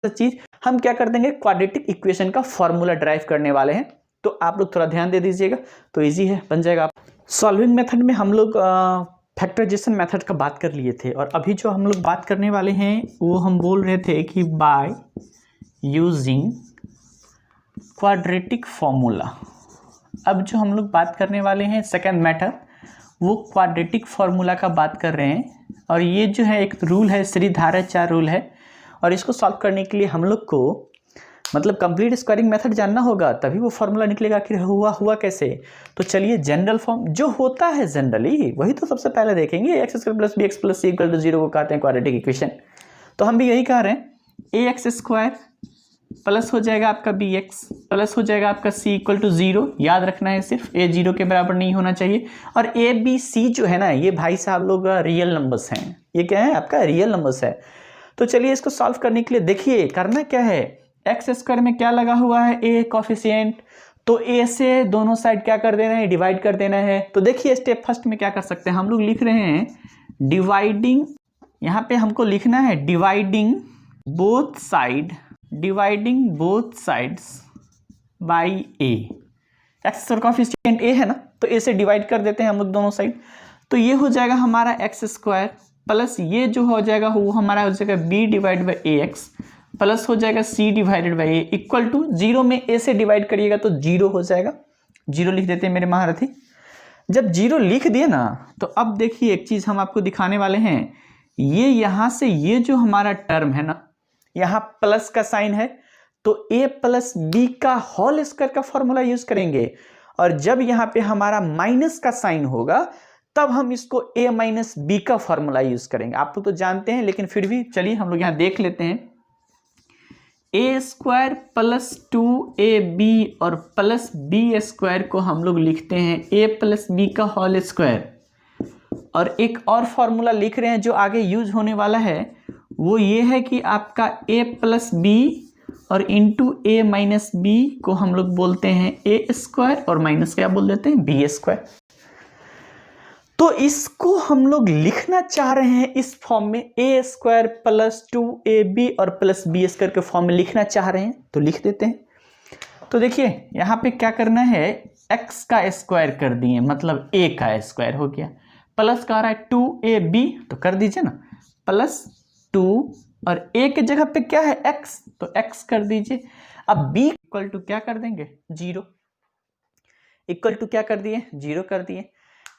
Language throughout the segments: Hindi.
चीज हम क्या कर देंगे, क्वाड्रेटिक इक्वेशन का फॉर्मूला ड्राइव करने वाले हैं। तो आप लोग थोड़ा ध्यान दे दीजिएगा, तो इजी है, बन जाएगा। सॉल्विंग मेथड में हम लोग फैक्टराइजेशन मेथड का बात कर लिए थे, और अभी जो हम लोग बात करने वाले हैं वो हम बोल रहे थे कि बाय यूजिंग क्वाड्रेटिक फॉर्मूला। अब जो हम लोग बात करने वाले हैं सेकेंड मेथड, वो क्वाड्रेटिक फॉर्मूला का बात कर रहे हैं। और ये जो है एक रूल है, श्रीधाराचार्य रूल है, और इसको सॉल्व करने के लिए हम लोग को मतलब कंप्लीट स्क्वायरिंग मेथड जानना होगा, तभी वो फॉर्मूला निकलेगा। कि हुआ कैसे, तो चलिए जनरल फॉर्म जो होता है जनरली वही तो सबसे पहले देखेंगे। X square plus b x plus c equal to 0 को कहते हैं क्वाड्रेटिक इक्वेशन। तो हम भी यही कह रहे हैं, ए एक्स स्क्वायर प्लस हो जाएगा आपका बी एक्स प्लस हो जाएगा आपका सी इक्वल टू 0। याद रखना है सिर्फ ए 0 के बराबर नहीं होना चाहिए। और ए बी सी जो है ना, ये भाई साहब लोग रियल नंबर्स हैं। ये क्या है, आपका रियल नंबर्स है। तो चलिए इसको सॉल्व करने के लिए देखिए करना क्या है, एक्स स्क्वायर में क्या लगा हुआ है, ए कोफिशिएंट, तो ए से दोनों साइड क्या कर देना है, डिवाइड कर देना है। तो देखिए स्टेप फर्स्ट में क्या कर सकते हैं, हम लोग लिख रहे हैं डिवाइडिंग, यहाँ पे हमको लिखना है dividing both sides by a. X coefficient a है ना, तो ए से डिवाइड कर देते हैं हम लोग दोनों साइड। तो ये हो जाएगा हमारा एक्स स्क्वायर प्लस ये जो हो जाएगा वो हमारा हो जाएगा b divide by a x plus हो जाएगा c divided by a equal to 0 में ए से डिवाइड करिएगा तो 0 हो जाएगा। 0 लिख देते हैं मेरे महारथी। जब 0 लिख दिए ना, तो अब देखिए एक चीज हम आपको दिखाने वाले हैं। ये यहां से ये जो हमारा टर्म है ना, यहाँ प्लस का साइन है, तो a प्लस बी का होल स्क्वायर का फॉर्मूला यूज करेंगे। और जब यहाँ पे हमारा माइनस का साइन होगा, तब हम इसको a माइनस बी का फॉर्मूला यूज करेंगे। आप लोग तो जानते हैं, लेकिन फिर भी चलिए हम लोग यहाँ देख लेते हैं। ए स्क्वायर प्लस 2ab और प्लस बी स्क्वायर को हम लोग लिखते हैं a प्लस बी का होल स्क्वायर। और एक और फॉर्मूला लिख रहे हैं जो आगे यूज होने वाला है, वो ये है कि आपका a प्लस बी और इंटू ए माइनस बी को हम लोग बोलते हैं ए स्क्वायर, और माइनस क्या बोल देते हैं, बी स्क्वायर। तो इसको हम लोग लिखना चाह रहे हैं इस फॉर्म में, ए स्क्वायर प्लस 2ab और प्लस बी स्क्वायर के फॉर्म में लिखना चाह रहे हैं, तो लिख देते हैं। तो देखिए यहाँ पे क्या करना है, x का स्क्वायर कर दिए, मतलब a का स्क्वायर हो गया, प्लस का रहा है 2ab, तो कर दीजिए ना, प्लस 2 और a के जगह पे क्या है x, तो x कर दीजिए। अब b इक्वल टू क्या कर देंगे, 0, इक्वल टू क्या कर दिए, 0 कर दिए।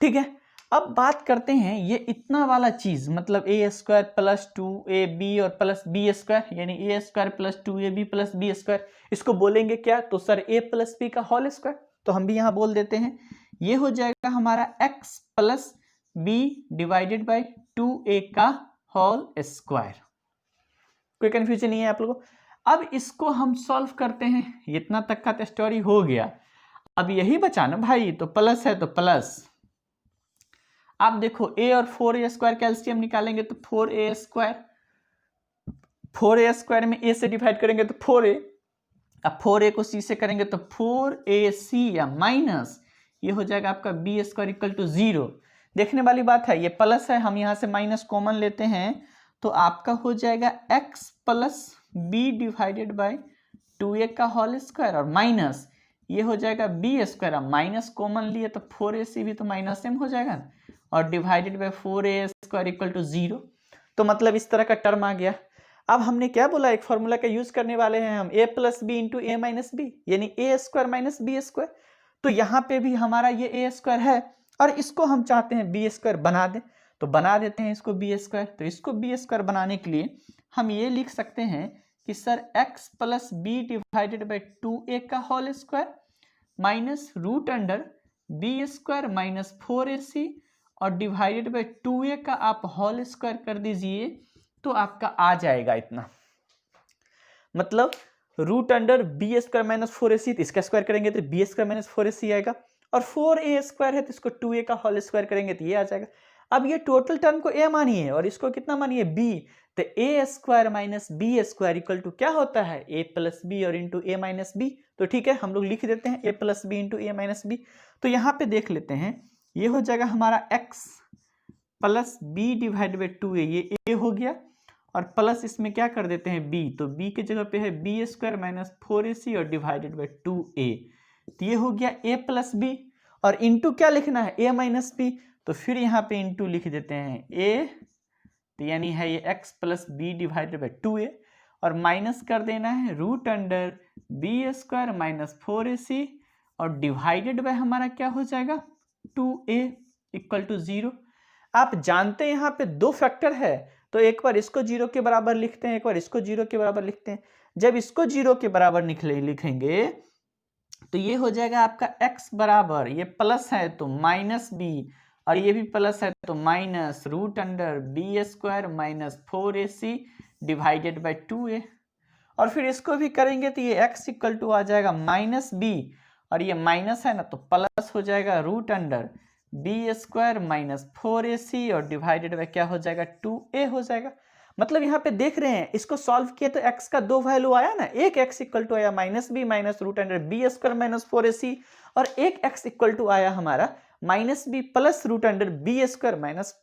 ठीक है, अब बात करते हैं ये इतना वाला चीज, मतलब ए स्क्वायर प्लस 2ab और प्लस बी स्क्वायर, यानी a square plus 2ab plus b square, इसको बोलेंगे क्या, तो सर ए प्लस बी का होल स्क्वायर। तो हम भी यहाँ बोल देते हैं, ये हो जाएगा हमारा x plus b divided by 2a का होल स्क्वायर। कोई कंफ्यूजन नहीं है आप लोगों को। अब इसको हम सॉल्व करते हैं, इतना तक का स्टोरी हो गया। अब यही बचा ना भाई, तो प्लस है तो प्लस। आप देखो a और 4a स्क्वायर का एलसीएम निकालेंगे तो 4a स्क्वायर, 4a स्क्वायर में a से डिवाइड करेंगे तो 4a, अब 4a को c से करेंगे तो 4ac या माइनस, ये हो जाएगा आपका b स्क्वायर इक्वल टू 0। देखने वाली बात है, ये प्लस है, हम यहाँ से माइनस कॉमन लेते हैं, तो आपका हो जाएगा x plus b divided by 2a का होल स्क्वायर, और माइनस ये हो जाएगा b स्क्वायर, माइनस कॉमन लिए तो 4ac भी तो माइनस सेम हो जाएगा, और divided by 4a square equal to 0। तो मतलब इस तरह का टर्म आ गया। अब हमने क्या बोला, एक फॉर्मूला का यूज करने वाले हैं हम, a plus b into a minus b, यानी a square minus b square. तो यहाँ पे भी हमारा ये ए स्क्वायर है, और इसको हम चाहते हैं बी स्क्वायर बना दें, तो बना देते हैं इसको बी स्क्वायर। तो इसको बी स्क्वायर बनाने के लिए हम ये लिख सकते हैं कि sir x plus b divided by 2a का whole square minus root under b square minus 4ac और डिवाइडेड बाई 2a का आप होल स्क्वायर कर दीजिए, तो आपका आ जाएगा इतना, मतलब root under b square minus 4ac, तो इसका स्क्वायर करेंगे तो बी स्क्वायर माइनस 4ac आएगा, और 4a स्क्वायर है तो इसको 2a का होल स्क्वायर करेंगे तो ये आ जाएगा। अब ये टोटल टर्म को a मानिए और इसको कितना मानिए b, तो a square minus b square equal to क्या होता है, a प्लस बी और इंटू ए माइनस बी। तो ठीक है, हम लोग लिख देते हैं a plus b into a minus b. तो यहाँ पे देख लेते हैं, ये हो जाएगा हमारा x plus b divide by 2a, ये a हो गया, और प्लस इसमें क्या कर देते हैं बी, तो बी की जगह पे है बी स्क्वायर माइनस 4ac और डिवाइडेड बाई 2a। तो ये हो गया a प्लस बी, और इंटू क्या लिखना है a माइनस बी, तो फिर यहाँ पे इंटू लिख देते हैं a, तो यानी है ये x plus b divided by 2a, और माइनस कर देना है root under b square minus 4ac और डिवाइडेड बाय हमारा क्या हो जाएगा 2a इक्वल टू 0। आप जानते हैं यहाँ पे दो फैक्टर है, तो एक बार इसको 0 के बराबर लिखते हैं, एक बार इसको 0 के बराबर लिखते हैं। जब इसको 0 के बराबर लिखेंगे तो ये हो जाएगा आपका x बराबर, ये प्लस है तो माइनस बी, और ये भी प्लस है तो minus root under b square minus 4ac divided by 2a, और फिर इसको भी करेंगे तो ये x इक्वल टू आ जाएगा माइनस बी, और ये माइनस है ना तो प्लस हो जाएगा root under b square minus 4ac और डिवाइडेड बाय क्या हो जाएगा 2a हो जाएगा। मतलब यहाँ पे देख रहे हैं इसको सॉल्व किया तो x का दो वैल्यू आया ना, एक x इक्वल टू आया minus b minus root under b square minus 4ac, और एक x इक्वल टू आया हमारा minus b plus root under b square minus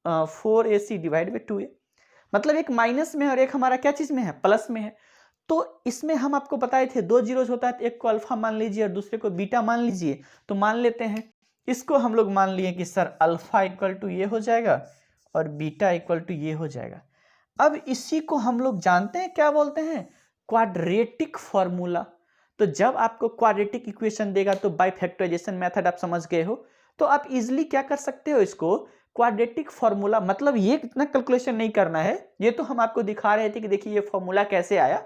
4ac divide by 2a। मतलब एक माइनस में और एक हमारा क्या चीज में है, प्लस में है। तो इसमें हम आपको बताए थे दो जीरोस होता है, तो एक को अल्फा मान लीजिए और दूसरे को बीटा मान लीजिए। तो मान लेते हैं इसको हम लोग मान लिए कि सर अल्फा इक्वल टू ये हो जाएगा और बीटा इक्वल टू ये हो जाएगा। अब इसी को हम लोग जानते हैं क्या बोलते हैं, क्वाड्रेटिक फॉर्मूला। तो जब आपको क्वाड्रेटिक इक्वेशन देगा तो बाय फैक्टराइजेशन मेथड आप समझ गए हो, तो आप इजिली क्या कर सकते हो इसको क्वाड्रेटिक फॉर्मूला, मतलब ये इतना कैलकुलेशन नहीं करना है, ये तो हम आपको दिखा रहे थे कि देखिए ये फॉर्मूला कैसे आया।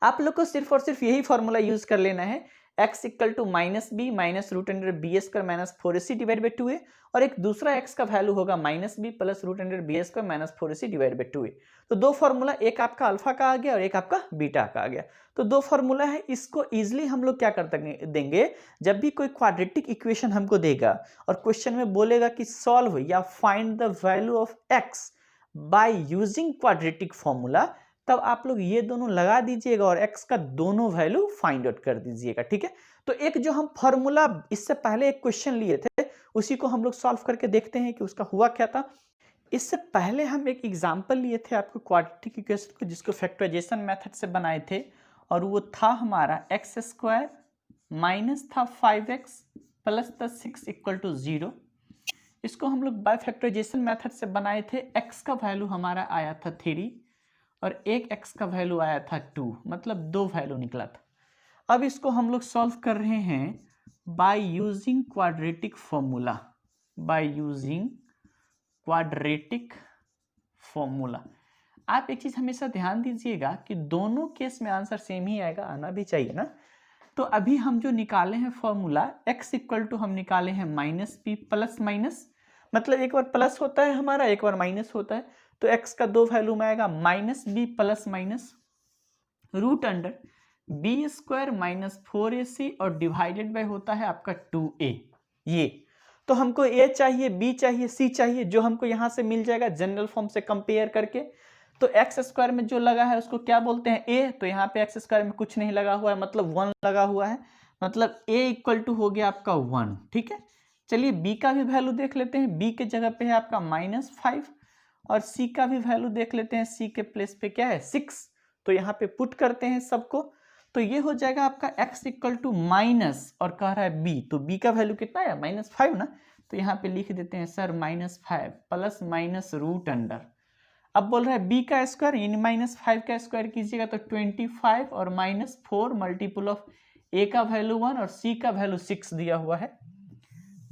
आप लोग को सिर्फ और सिर्फ यही फॉर्मूला यूज कर लेना है, x equal to minus b minus root under b square minus 4ac divide by 2a, और एक दूसरा x का वैल्यू होगा minus b plus root under b square minus 4ac divide by 2a। तो दो फॉर्मूला, एक आपका अल्फा का आ गया और एक आपका बीटा का आ गया। तो दो फॉर्मूला है, इसको इजिली हम लोग क्या कर देंगे, जब भी कोई क्वाड्रेटिक इक्वेशन हमको देगा और क्वेश्चन में बोलेगा कि सॉल्व या find the value of x by using quadratic formula, तब आप लोग ये दोनों लगा दीजिएगा और x का दोनों वैल्यू फाइंड आउट कर दीजिएगा। ठीक है, तो एक जो हम फॉर्मूला इससे पहले एक क्वेश्चन लिए थे उसी को हम लोग सॉल्व करके देखते हैं कि उसका हुआ क्या था। इससे पहले हम एक एग्जांपल लिए थे आपको क्वाड्रेटिक इक्वेशन को, जिसको फैक्टराइजेशन मेथड से बनाए थे, और वो था हमारा एक्स स्क्वायर माइनस था 5x प्लस था 6 इक्वल टू 0। इसको हम लोग बाय फैक्टराइजेशन मेथड से बनाए थे। x का वैल्यू हमारा आया था 3 और एक x का वैल्यू आया था 2, मतलब दो वैल्यू निकला था। अब इसको हम लोग सॉल्व कर रहे हैं by using quadratic formula, by using quadratic formula. आप एक चीज हमेशा ध्यान दीजिएगा कि दोनों केस में आंसर सेम ही आएगा, आना भी चाहिए ना। तो अभी हम जो निकाले हैं फॉर्मूला x इक्वल टू हम निकाले हैं माइनस बी प्लस माइनस, मतलब एक बार प्लस होता है हमारा, एक बार माइनस होता है। तो x का दो वैल्यू में आएगा minus b plus minus root under b square minus 4ac और डिवाइडेड बाय होता है आपका 2a। ये तो हमको a चाहिए, b चाहिए, c चाहिए, जो हमको यहां से मिल जाएगा जनरल फॉर्म से कंपेयर करके। तो एक्स स्क्वायर में जो लगा है उसको क्या बोलते हैं a, तो यहाँ पे एक्स स्क्वायर में कुछ नहीं लगा हुआ है, मतलब 1 लगा हुआ है, मतलब a इक्वल टू हो गया आपका 1। ठीक है, चलिए b का भी वैल्यू देख लेते हैं। b के जगह पे है आपका -5 और c का भी वैल्यू देख लेते हैं। c के प्लेस पे क्या है 6, तो यहाँ पे पुट करते हैं सबको। तो ये हो जाएगा आपका x इक्वल टू माइनस और कह रहा है b, तो b का वैल्यू कितना है -5 ना, तो यहाँ पे लिख देते हैं sir -5 plus minus root under. अब बोल रहा है b का स्क्वायर यानी -5 का स्क्वायर कीजिएगा तो 25 और -4 मल्टीपल ऑफ a का वैल्यू 1 और c का वैल्यू 6 दिया हुआ है,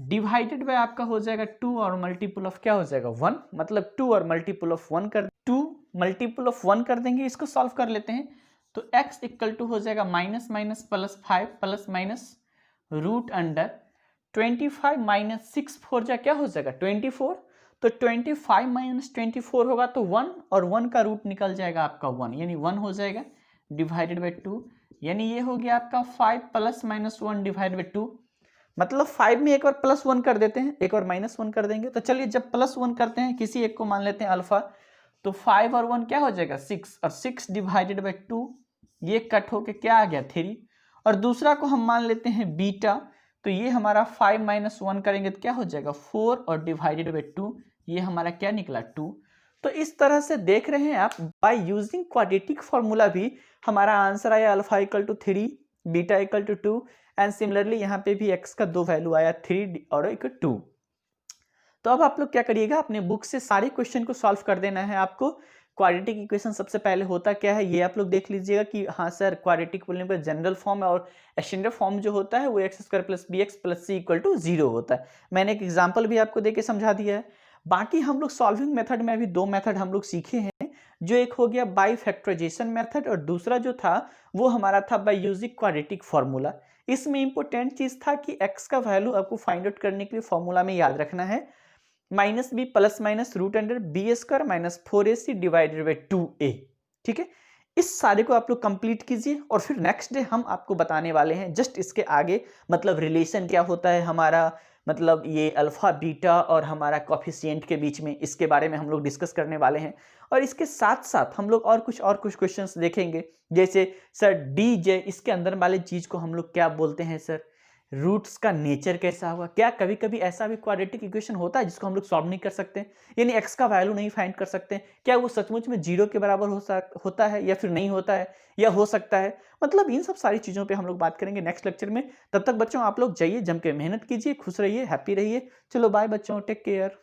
डिवाइडेड बाय आपका हो जाएगा 2 और मल्टीपल ऑफ क्या हो जाएगा 1, मतलब 2 और मल्टीपल ऑफ 1 कर 2 मल्टीपल ऑफ 1 कर देंगे। इसको सॉल्व कर लेते हैं तो x इक्वल टू हो जाएगा minus minus plus 5 plus minus root under 25 minus 6 4 जा क्या हो जाएगा 24, तो 25 माइनस 24 होगा तो 1 और 1 का रूट निकल जाएगा आपका 1, यानी 1 हो जाएगा डिवाइडेड बाय 2, यानी ये हो गया आपका 5 प्लस माइनस 1 डिवाइड बाय 2, मतलब 5 में एक बार प्लस 1 कर देते हैं, एक बार माइनस 1 कर देंगे। तो चलिए जब प्लस 1 करते हैं किसी एक को मान लेते हैं अल्फा, तो 5 और 1 क्या हो जाएगा 6 और 6 डिवाइडेड बाय 2, ये कट होके क्या आ गया 3, और दूसरा को हम मान लेते हैं बीटा, तो ये हमारा 5 माइनस 1 करेंगे तो क्या हो जाएगा 4 और डिवाइडेड बाय 2, ये हमारा क्या निकला 2। तो इस तरह से देख रहे हैं आप, बाय यूजिंग क्वाड्रेटिक फॉर्मूला भी हमारा आंसर आया alpha equal to 3, beta equal to 2 and similarly यहाँ पे भी x का 2 वैल्यू आया 3 और 2। तो अब आप लोग क्या करिएगा, अपने बुक से सारे क्वेश्चन को सॉल्व कर देना है आपको। क्वाड्रेटिक इक्वेशन सबसे पहले होता क्या है ये आप लोग देख लीजिएगा कि हाँ सर क्वाड्रेटिक बोलने पर जनरल फॉर्म है और स्टैंडर्ड फॉर्म जो होता है वो x square plus b x plus c equal to 0 होता है। मैंने एक एग्जाम्पल भी आपको देके समझा दिया है। बाकी हम लोग सॉल्विंग मेथड में अभी 2 मेथड हम लोग सीखे हैं, जो एक हो गया बाय फैक्टराइजेशन मेथड और दूसरा जो था वो हमारा था बाय यूजिंग क्वाड्रेटिक फॉर्मूला। इसमें इंपॉर्टेंट चीज था कि एक्स का वैल्यू आपको फाइंड आउट करने के लिए फॉर्मूला में याद रखना है minus b plus minus root under b square minus 4ac divided by 2a। ठीक है, इस सारे को आप लोग कंप्लीट कीजिए और फिर नेक्स्ट डे हम आपको बताने वाले हैं जस्ट इसके आगे, मतलब रिलेशन क्या होता है हमारा, मतलब ये अल्फा बीटा और हमारा कोफिशिएंट के बीच में, इसके बारे में हम लोग डिस्कस करने वाले हैं। और इसके साथ साथ हम लोग और कुछ क्वेश्चंस देखेंगे, जैसे सर डी जे इसके अंदर वाले चीज को हम लोग क्या बोलते हैं सर, रूट्स का नेचर कैसा होगा, क्या कभी कभी ऐसा भी क्वाड्रेटिक इक्वेशन होता है जिसको हम लोग सॉल्व नहीं कर सकते, यानी एक्स का वैल्यू नहीं फाइंड कर सकते, क्या वो सचमुच में 0 के बराबर होता है या फिर नहीं होता है या हो सकता है, मतलब इन सब सारी चीज़ों पे हम लोग बात करेंगे नेक्स्ट लेक्चर में। तब तक बच्चों आप लोग जाइए, जम के मेहनत कीजिए, खुश रहिए, हैप्पी रहिए। चलो बाय बच्चों, टेक केयर।